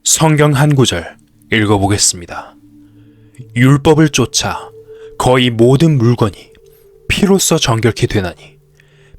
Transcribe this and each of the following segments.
성경 한 구절 읽어보겠습니다. 율법을 쫓아 거의 모든 물건이 피로써 정결케 되나니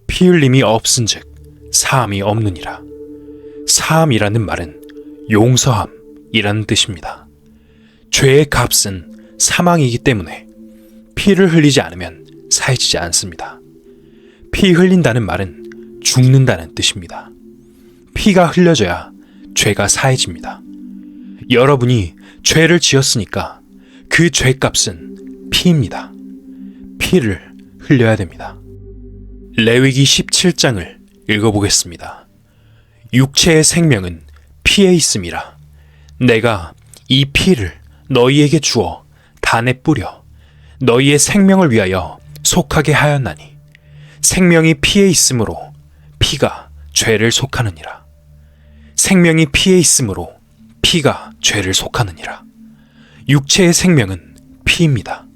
피 흘림이 없은즉 사함이 없느니라. 사함이라는 말은 용서함이라는 뜻입니다. 죄의 값은 사망이기 때문에 피를 흘리지 않으면 사해지지 않습니다. 피 흘린다는 말은 죽는다는 뜻입니다. 피가 흘려져야 죄가 사해집니다. 여러분이 죄를 지었으니까 그 죄값은 피입니다. 피를 흘려야 됩니다. 레위기 17장을 읽어보겠습니다. 육체의 생명은 피에 있음이라. 내가 이 피를 너희에게 주어 단에 뿌려 너희의 생명을 위하여 속하게 하였나니 생명이 피에 있으므로 피가 죄를 속하느니라. 생명이 피에 있으므로 피가 죄를 속하느니라. 육체의 생명은 피입니다.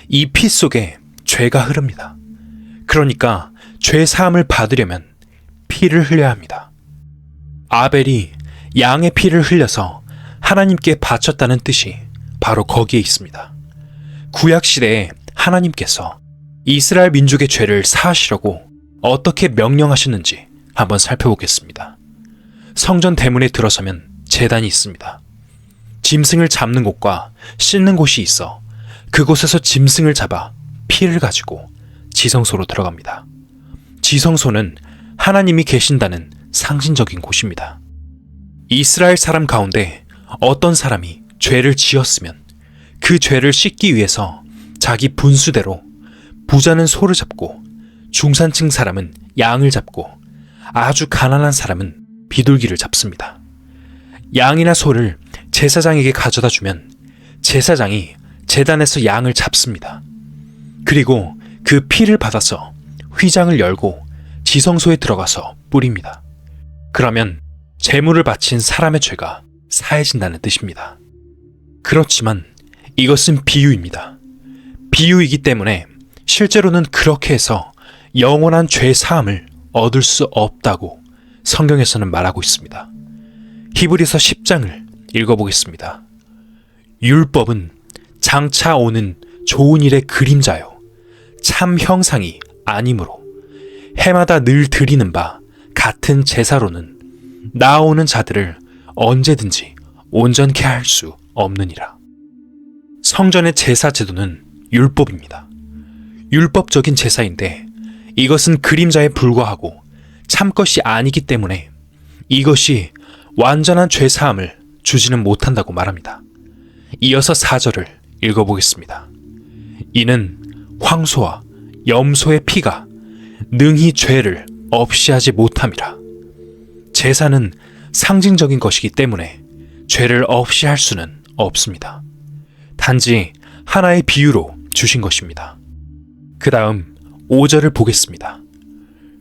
이 피 속에 죄가 흐릅니다. 그러니까 죄 사함을 받으려면 피를 흘려야 합니다. 아벨이 양의 피를 흘려서 하나님께 바쳤다는 뜻이 바로 거기에 있습니다. 구약시대에 하나님께서 이스라엘 민족의 죄를 사하시려고 어떻게 명령하셨는지 한번 살펴보겠습니다. 성전 대문에 들어서면 제단이 있습니다. 짐승을 잡는 곳과 씻는 곳이 있어 그곳에서 짐승을 잡아 피를 가지고 지성소로 들어갑니다. 지성소는 하나님이 계신다는 상징적인 곳입니다. 이스라엘 사람 가운데 어떤 사람이 죄를 지었으면 그 죄를 씻기 위해서 자기 분수대로 부자는 소를 잡고 중산층 사람은 양을 잡고 아주 가난한 사람은 비둘기를 잡습니다. 양이나 소를 제사장에게 가져다 주면 제사장이 제단에서 양을 잡습니다. 그리고 그 피를 받아서 휘장을 열고 지성소에 들어가서 뿌립니다. 그러면 제물을 바친 사람의 죄가 사해진다는 뜻입니다. 그렇지만 이것은 비유입니다. 비유이기 때문에 실제로는 그렇게 해서 영원한 죄 사함을 얻을 수 없다고 성경에서는 말하고 있습니다. 히브리서 10장을 읽어보겠습니다. 율법은 장차 오는 좋은 일의 그림자요 참 형상이 아니므로 해마다 늘 드리는 바 같은 제사로는 나아오는 자들을 언제든지 온전케 할 수 없느니라. 성전의 제사 제도는 율법입니다. 율법적인 제사인데 이것은 그림자에 불과하고 참것이 아니기 때문에 이것이 완전한 죄사함을 주지는 못한다고 말합니다. 이어서 4절을 읽어보겠습니다. 이는 황소와 염소의 피가 능히 죄를 없이 하지 못함이라. 제사는 상징적인 것이기 때문에 죄를 없이 할 수는 없습니다. 단지 하나의 비유로 주신 것입니다. 그 다음 5절을 보겠습니다.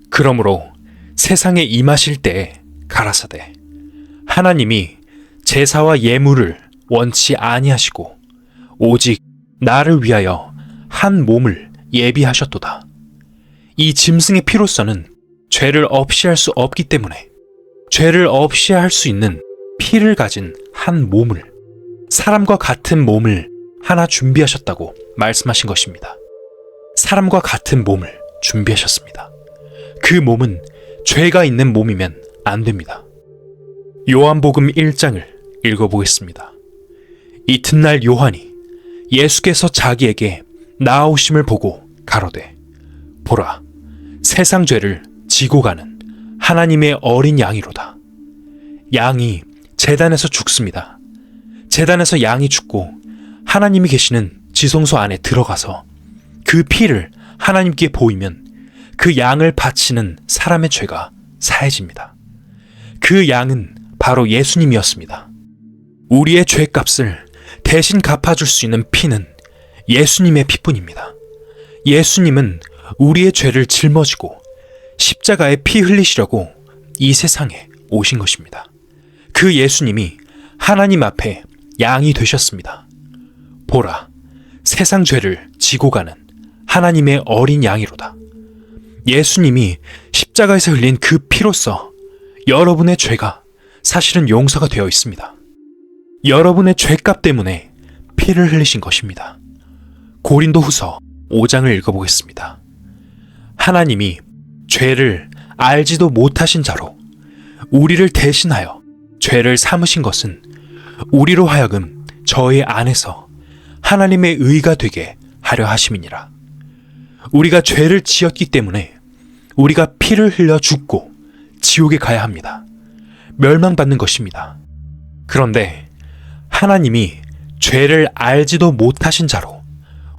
그러므로 세상에 임하실 때에 가라사대 하나님이 제사와 예물을 원치 아니하시고 오직 나를 위하여 한 몸을 예비하셨도다. 이 짐승의 피로서는 죄를 없이 할 수 없기 때문에 죄를 없이 할 수 있는 피를 가진 한 몸을, 사람과 같은 몸을 하나 준비하셨다고 말씀하신 것입니다. 사람과 같은 몸을 준비하셨습니다. 그 몸은 죄가 있는 몸이면 안 됩니다. 요한복음 1장을 읽어보겠습니다. 이튿날 요한이 예수께서 자기에게 나아오심을 보고 가로되 보라 세상 죄를 지고 가는 하나님의 어린 양이로다. 양이 제단에서 죽습니다. 제단에서 양이 죽고 하나님이 계시는 지성소 안에 들어가서 그 피를 하나님께 보이면 그 양을 바치는 사람의 죄가 사해집니다. 그 양은 바로 예수님이었습니다. 우리의 죄값을 대신 갚아줄 수 있는 피는 예수님의 피뿐입니다. 예수님은 우리의 죄를 짊어지고 십자가에 피 흘리시려고 이 세상에 오신 것입니다. 그 예수님이 하나님 앞에 양이 되셨습니다. 보라, 세상 죄를 지고 가는 하나님의 어린 양이로다. 예수님이 십자가에서 흘린 그 피로써 여러분의 죄가 사실은 용서가 되어 있습니다. 여러분의 죄값 때문에 피를 흘리신 것입니다. 고린도후서 5장을 읽어보겠습니다. 하나님이 죄를 알지도 못하신 자로 우리를 대신하여 죄를 삼으신 것은 우리로 하여금 저희 안에서 하나님의 의가 되게 하려 하심이니라. 우리가 죄를 지었기 때문에 우리가 피를 흘려 죽고 지옥에 가야 합니다. 멸망받는 것입니다. 그런데 하나님이 죄를 알지도 못하신 자로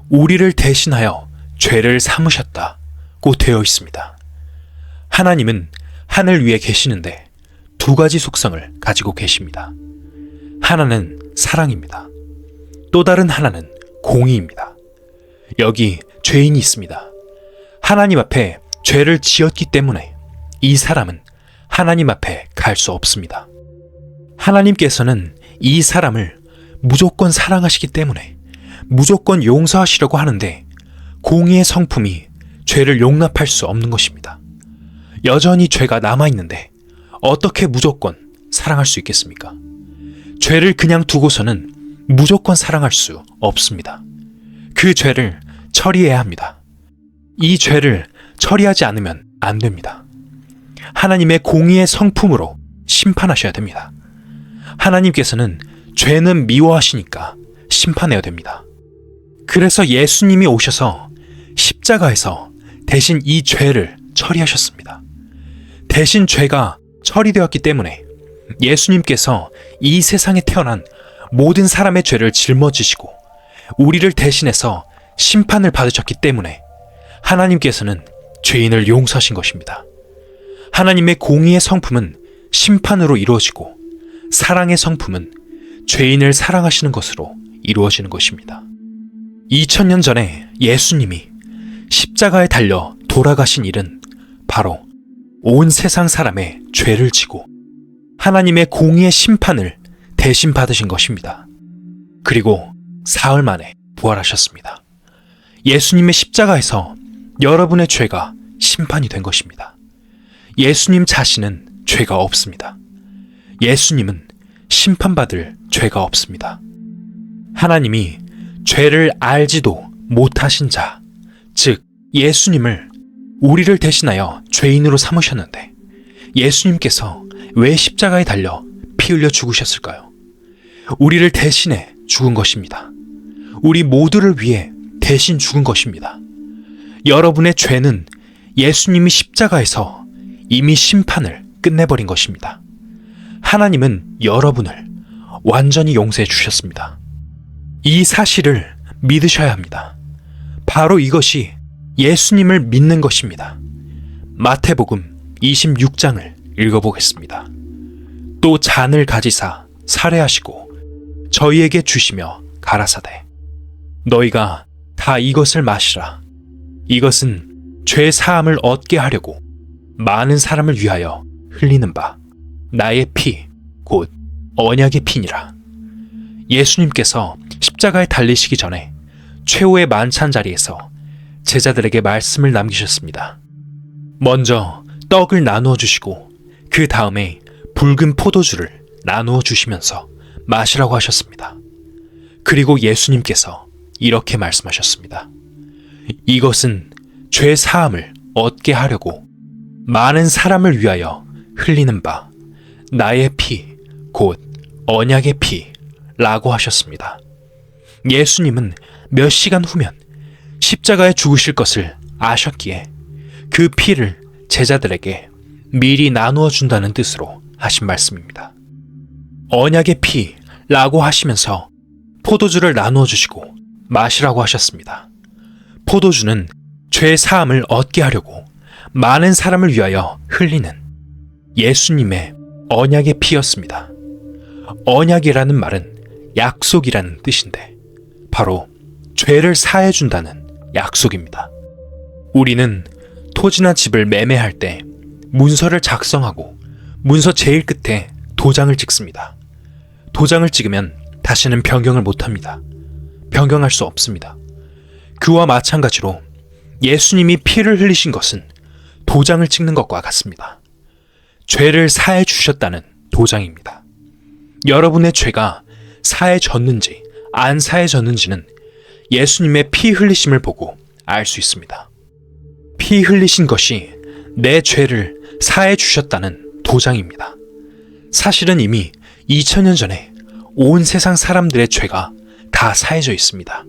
우리를 대신하여 죄를 삼으셨다고 되어 있습니다. 하나님은 하늘 위에 계시는데 두 가지 속성을 가지고 계십니다. 하나는 사랑입니다. 또 다른 하나는 공의입니다. 여기 죄인이 있습니다. 하나님 앞에 죄를 지었기 때문에 이 사람은 하나님 앞에 갈 수 없습니다. 하나님께서는 이 사람을 무조건 사랑하시기 때문에 무조건 용서하시려고 하는데 공의의 성품이 죄를 용납할 수 없는 것입니다. 여전히 죄가 남아있는데 어떻게 무조건 사랑할 수 있겠습니까? 죄를 그냥 두고서는 무조건 사랑할 수 없습니다. 그 죄를 처리해야 합니다. 이 죄를 처리하지 않으면 안 됩니다. 하나님의 공의의 성품으로 심판하셔야 됩니다. 하나님께서는 죄는 미워하시니까 심판해야 됩니다. 그래서 예수님이 오셔서 십자가에서 대신 이 죄를 처리하셨습니다. 대신 죄가 처리되었기 때문에 예수님께서 이 세상에 태어난 모든 사람의 죄를 짊어지시고 우리를 대신해서 심판을 받으셨기 때문에 하나님께서는 죄인을 용서하신 것입니다. 하나님의 공의의 성품은 심판으로 이루어지고 사랑의 성품은 죄인을 사랑하시는 것으로 이루어지는 것입니다. 2000년 전에 예수님이 십자가에 달려 돌아가신 일은 바로 온 세상 사람의 죄를 지고 하나님의 공의의 심판을 대신 받으신 것입니다. 그리고 사흘 만에 부활하셨습니다. 예수님의 십자가에서 여러분의 죄가 심판이 된 것입니다. 예수님 자신은 죄가 없습니다. 예수님은 심판받을 죄가 없습니다. 하나님이 죄를 알지도 못하신 자, 즉 예수님을 우리를 대신하여 죄인으로 삼으셨는데 예수님께서 왜 십자가에 달려 피 흘려 죽으셨을까요? 우리를 대신해 죽은 것입니다. 우리 모두를 위해 대신 죽은 것입니다. 여러분의 죄는 예수님이 십자가에서 이미 심판을 끝내버린 것입니다. 하나님은 여러분을 완전히 용서해 주셨습니다. 이 사실을 믿으셔야 합니다. 바로 이것이 예수님을 믿는 것입니다. 마태복음 26장을 읽어보겠습니다. 또 잔을 가지사 살해하시고 저희에게 주시며 가라사대 너희가 다 이것을 마시라. 이것은 죄 사함을 얻게 하려고 많은 사람을 위하여 흘리는 바 나의 피 곧 언약의 피니라. 예수님께서 십자가에 달리시기 전에 최후의 만찬 자리에서 제자들에게 말씀을 남기셨습니다. 먼저 떡을 나누어 주시고 그 다음에 붉은 포도주를 나누어 주시면서 마시라고 하셨습니다. 그리고 예수님께서 이렇게 말씀하셨습니다. 이것은 죄 사함을 얻게 하려고 많은 사람을 위하여 흘리는 바 나의 피 곧 언약의 피라고 하셨습니다. 예수님은 몇 시간 후면 십자가에 죽으실 것을 아셨기에 그 피를 제자들에게 미리 나누어 준다는 뜻으로 하신 말씀입니다. 언약의 피라고 하시면서 포도주를 나누어 주시고 마시라고 하셨습니다. 포도주는 죄 사함을 얻게 하려고 많은 사람을 위하여 흘리는 예수님의 언약의 피였습니다. 언약이라는 말은 약속이라는 뜻인데 바로 죄를 사해 준다는 약속입니다. 우리는 토지나 집을 매매할 때 문서를 작성하고 문서 제일 끝에 도장을 찍습니다. 도장을 찍으면 다시는 변경을 못합니다. 변경할 수 없습니다. 그와 마찬가지로 예수님이 피를 흘리신 것은 도장을 찍는 것과 같습니다. 죄를 사해 주셨다는 도장입니다. 여러분의 죄가 사해졌는지 안 사해졌는지는 예수님의 피 흘리심을 보고 알 수 있습니다. 피 흘리신 것이 내 죄를 사해 주셨다는 도장입니다. 사실은 이미 2000년 전에 온 세상 사람들의 죄가 다 사해져 있습니다.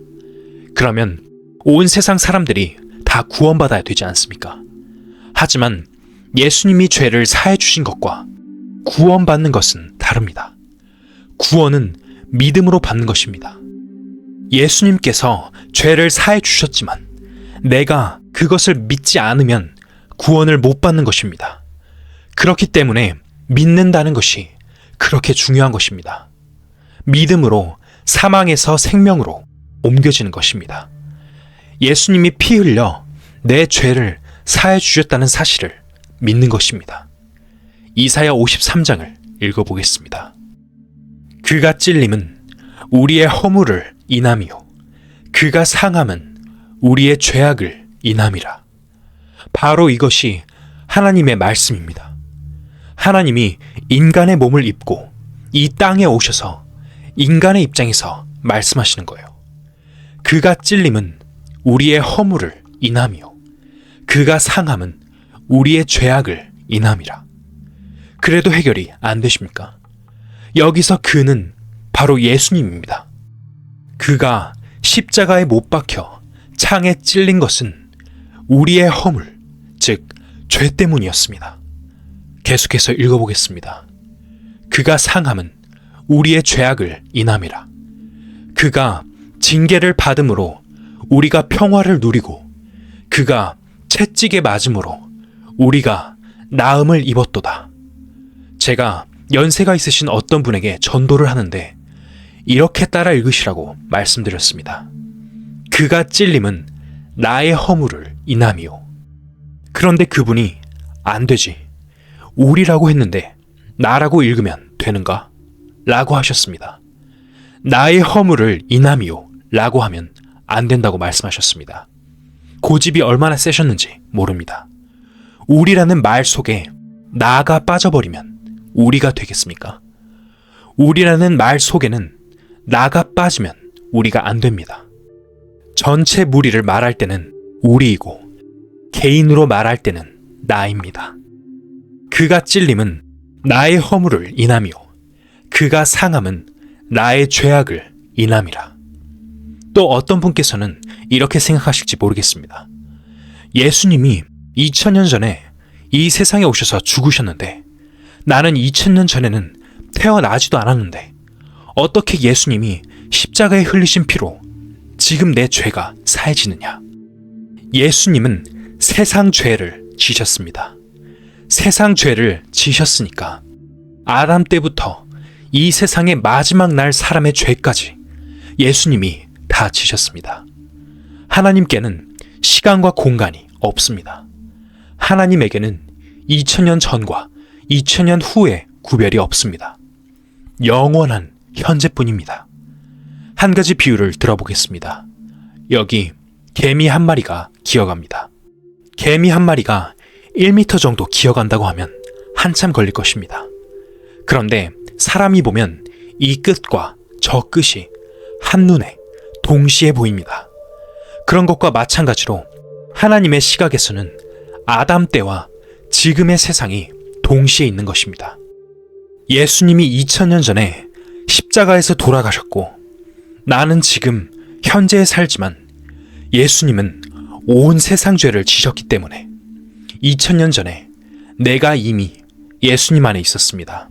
그러면 온 세상 사람들이 다 구원받아야 되지 않습니까? 하지만 예수님이 죄를 사해 주신 것과 구원받는 것은 다릅니다. 구원은 믿음으로 받는 것입니다. 예수님께서 죄를 사해 주셨지만 내가 그것을 믿지 않으면 구원을 못 받는 것입니다. 그렇기 때문에 믿는다는 것이 그렇게 중요한 것입니다. 믿음으로 사망에서 생명으로 옮겨지는 것입니다. 예수님이 피 흘려 내 죄를 사해 주셨다는 사실을 믿는 것입니다. 이사야 53장을 읽어보겠습니다. 그가 찔림은 우리의 허물을 인함이요 그가 상함은 우리의 죄악을 인함이라. 바로 이것이 하나님의 말씀입니다. 하나님이 인간의 몸을 입고 이 땅에 오셔서 인간의 입장에서 말씀하시는 거예요. 그가 찔림은 우리의 허물을 인함이요 그가 상함은 우리의 죄악을 인함이라. 그래도 해결이 안 되십니까? 여기서 그는 바로 예수님입니다. 그가 십자가에 못 박혀 창에 찔린 것은 우리의 허물, 즉 죄 때문이었습니다. 계속해서 읽어보겠습니다. 그가 상함은 우리의 죄악을 인함이라. 그가 징계를 받음으로 우리가 평화를 누리고 그가 채찍에 맞음으로 우리가 나음을 입었도다. 제가 연세가 있으신 어떤 분에게 전도를 하는데 이렇게 따라 읽으시라고 말씀드렸습니다. 그가 찔림은 나의 허물을 인함이요. 그런데 그분이 안 되지. 우리라고 했는데 나라고 읽으면 되는가? 라고 하셨습니다. 나의 허물을 인함이요 라고 하면 안 된다고 말씀하셨습니다. 고집이 얼마나 세셨는지 모릅니다. 우리라는 말 속에 나가 빠져버리면 우리가 되겠습니까? 우리라는 말 속에는 나가 빠지면 우리가 안 됩니다. 전체 무리를 말할 때는 우리이고 개인으로 말할 때는 나입니다. 그가 찔림은 나의 허물을 인함이요 그가 상함은 나의 죄악을 인함이라. 또 어떤 분께서는 이렇게 생각하실지 모르겠습니다. 예수님이 2000년 전에 이 세상에 오셔서 죽으셨는데 나는 2000년 전에는 태어나지도 않았는데 어떻게 예수님이 십자가에 흘리신 피로 지금 내 죄가 사해지느냐? 예수님은 세상 죄를 지셨습니다. 세상 죄를 지셨으니까 아담 때부터 이 세상의 마지막 날 사람의 죄까지 예수님이 다 지셨습니다. 하나님께는 시간과 공간이 없습니다. 하나님에게는 2000년 전과 2000년 후의 구별이 없습니다. 영원한 현재뿐입니다. 한 가지 비유를 들어보겠습니다. 여기 개미 한 마리가 기어갑니다. 개미 한 마리가 1m 정도 기어간다고 하면 한참 걸릴 것입니다. 그런데 사람이 보면 이 끝과 저 끝이 한눈에 동시에 보입니다. 그런 것과 마찬가지로 하나님의 시각에서는 아담 때와 지금의 세상이 동시에 있는 것입니다. 예수님이 2000년 전에 십자가에서 돌아가셨고 나는 지금 현재에 살지만 예수님은 온 세상 죄를 지셨기 때문에 2000년 전에 내가 이미 예수님 안에 있었습니다.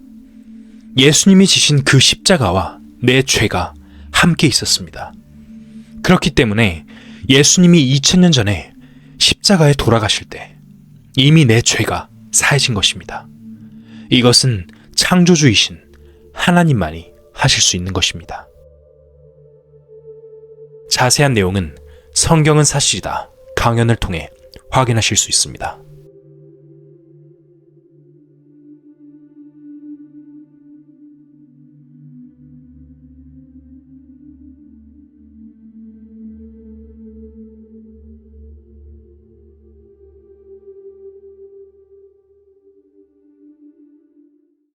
예수님이 지신 그 십자가와 내 죄가 함께 있었습니다. 그렇기 때문에 예수님이 2000년 전에 십자가에 돌아가실 때 이미 내 죄가 사해진 것입니다. 이것은 창조주이신 하나님만이 하실 수 있는 것입니다. 자세한 내용은 성경은 사실이다 강연을 통해 확인하실 수 있습니다.